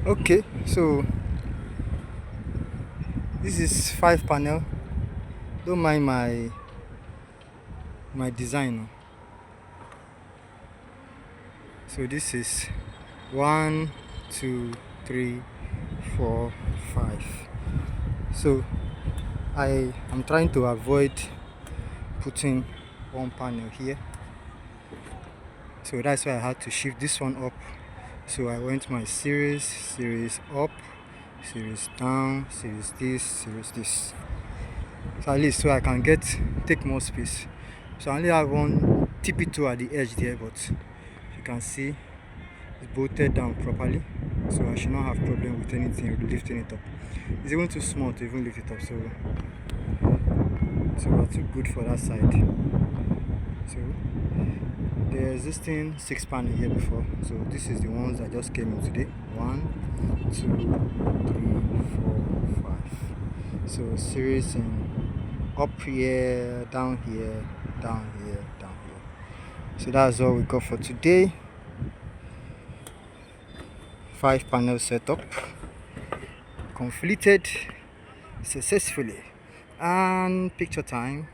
Okay, so this is 5 panel. Don't mind my design. So this is 1 2 3 4 5. So I am trying to avoid putting one panel here, so that's why I had to shift this one up. So I went my series up, series down, series this, so at least so I can take more space. So I only have one TP2 at the edge there, but you can see it's bolted down properly, so I should not have problem with anything lifting it up. It's even too small to even lift it up, so we're too good for that side. So there's this thing 6 panel here before, so this is the ones that just came in today. 1 2 3 4 5. So series in up here, down here, down here, down here. So that's all we got for today. 5 panel setup completed successfully. And picture time.